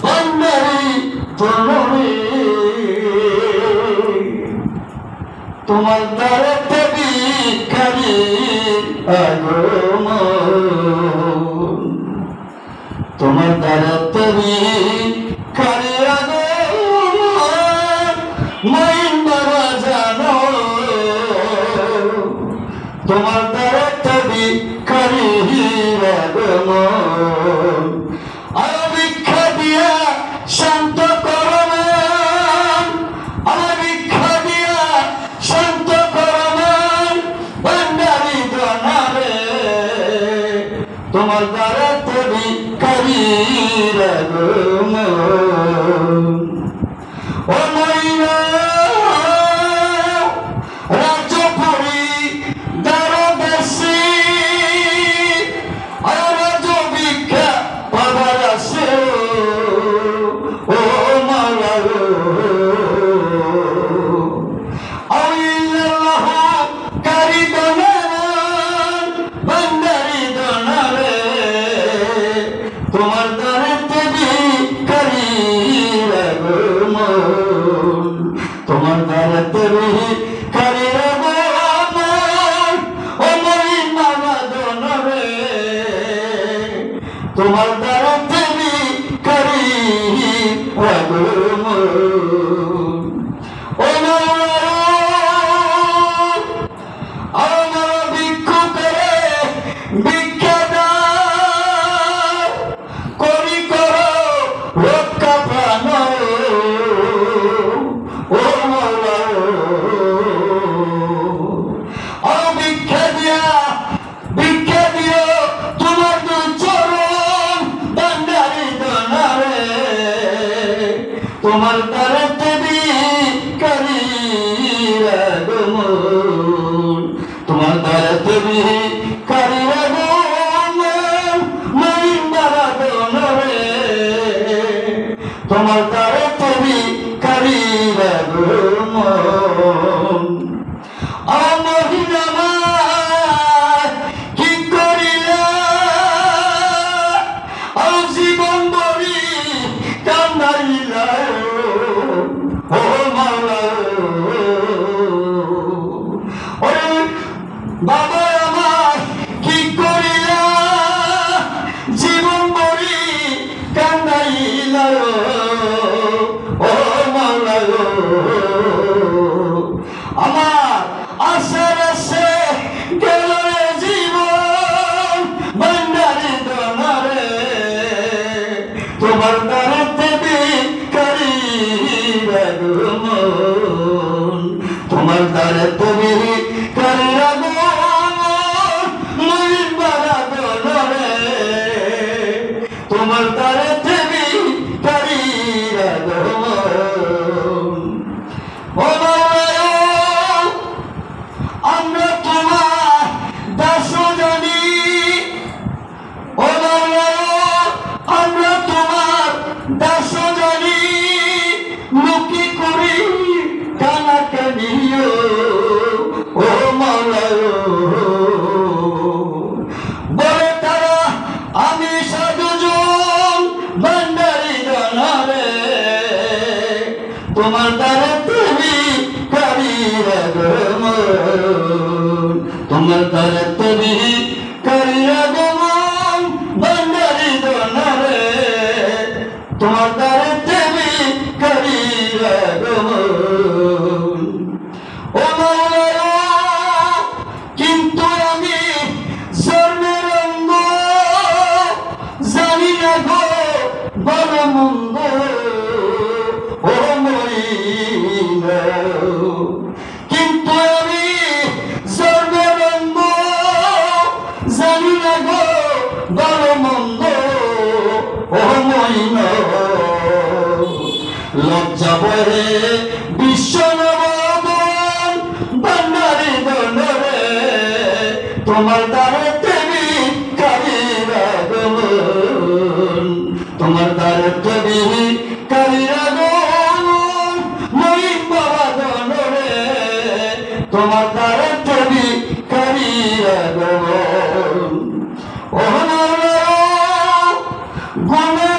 বন্দারি জনরে তোমার দ্বারাতে ভিখারি আগমন তোমার দ্বারাতে ভিখারি আগমন মাইন বাবা জানো তোমার দ্বারাতে ভিখারি আগমন আর ভিক্ষা দিয়া শান্ত করমান আর ভিক্ষা দিয়া শান্ত করমান ভান্ডারি জনারে তোমার দ্বারাতে ভিখারির আগমন ও মহিলা রাজপুরী দ্বারদেশী আর রাজ ভিক্ষা পাবার আছে ও মালা আল্লাহ কারি দনার ভান্ডারি দনারে তোমার দ্বারাতে ভিখারির আগমন তোমার দ্বারাতে ভিখারির আগমন ও মরিন বাবা দনরে তোমার দ্বারাতে ভিখারির আগমন ও আমার ভিক্ষু করে ভিক্ষা দাও করি করো রক্ষা প্রাণ ও মাওলা ও ভিক্ষা দিও তোমার দুই চরণ ভান্ডারি দনারে তোমার দ্বারাতে ভিখারির আগমন তোমার দ্বারাতে ভিখারির আগমন মাইন বাবা দনরে তোমার দ্বারাতে ভিখারির আগমন আমার কি করিলা জীবন বলি কান্দাইলা ও মাওলা ওরে বাবা আমার কি করিলা জীবন বলি কান্দাইলা ও মাওলা আমার আশার আছে গেল রে জীবন ভান্ডারি দনারে তোমার দ্বারাতে ভিখারির আগমন তোমার দ্বারাতে ভিখারির আগমন মাইন বাবা দনরে তোমার দ্বারাতে ভিখারির আগমন ও আমরা তোমার দাস জানি ও আমরা তোমার দাস জানি লুকি করি কানাকানিও ও মাওলা বলে তারা আমি সাধুজন ভান্ডারি জনারে তোমার দ্বারাতে ভিখারির আগমন তোমার দ্বারাতে ভিখারির আগমন ভান্ডারি দনারে তোমার দ্বারাতে ভিখারির আগমন ও মাওলা কিন্তু আমি জন্মের অঙ্গ জানি না গো ভালো মন্দ ও মরিনা কিন্তু আমি জন্মের অঙ্গ জানি না গো ভালো মন্দ ও মরিনা লজ্জা বহে বিশ্ব নবদন ভান্ডারি দনরে তোমার দ্বারাতে ভিখারির আগমন তোমার দ্বারাতে ভিখারির আগমন মাইন বাবা দনরে তোমার দ্বারাতে ভিখারির আগমন ও মাওলা গুণে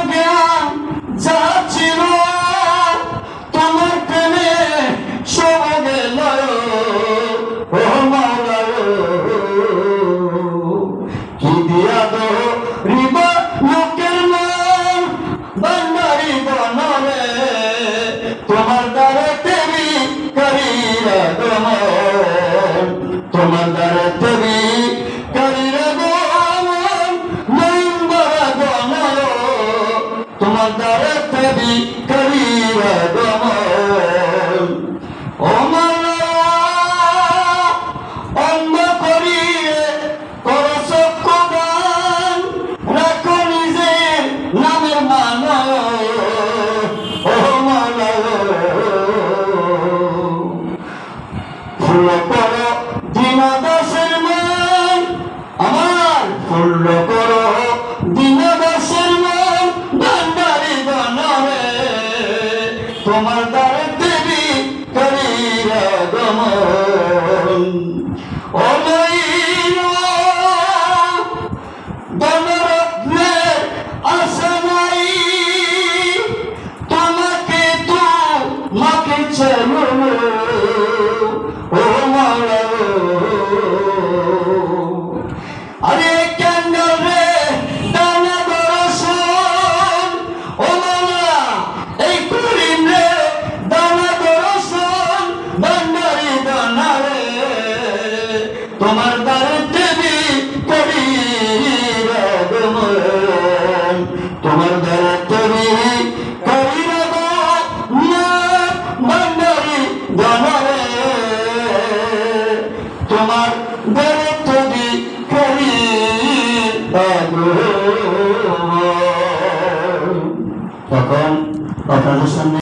তোমার দ্বারে তবি করিয়া গমন ও মাওলা অন্য করিয়ে কর চক্ষু দান রাখো নিজের নামের মান ও মাওলা ফুল করো দীনদাসের মান আমার ফুল করো দীনদাসের মান ভান্ডারি গণরে তোমার দ্বারে দেবী করিয়া গমন ও ধনরত্নের আশা নাই তোমাকে তো মাকে চলো ও মাওলা আরে কেন রে দানা দর্শন ও মাওলা এই করিম রে দানা দর্শন ভান্ডারি দানা রে তোমার দ্বারে দেবী করিয়া গমন তোমার দ্বারে দেবী করিয়া গমন ভান্ডারি দানা রে তোমার দ্বারে দেবী করিয়া গমন তখন আপনাদের সামনে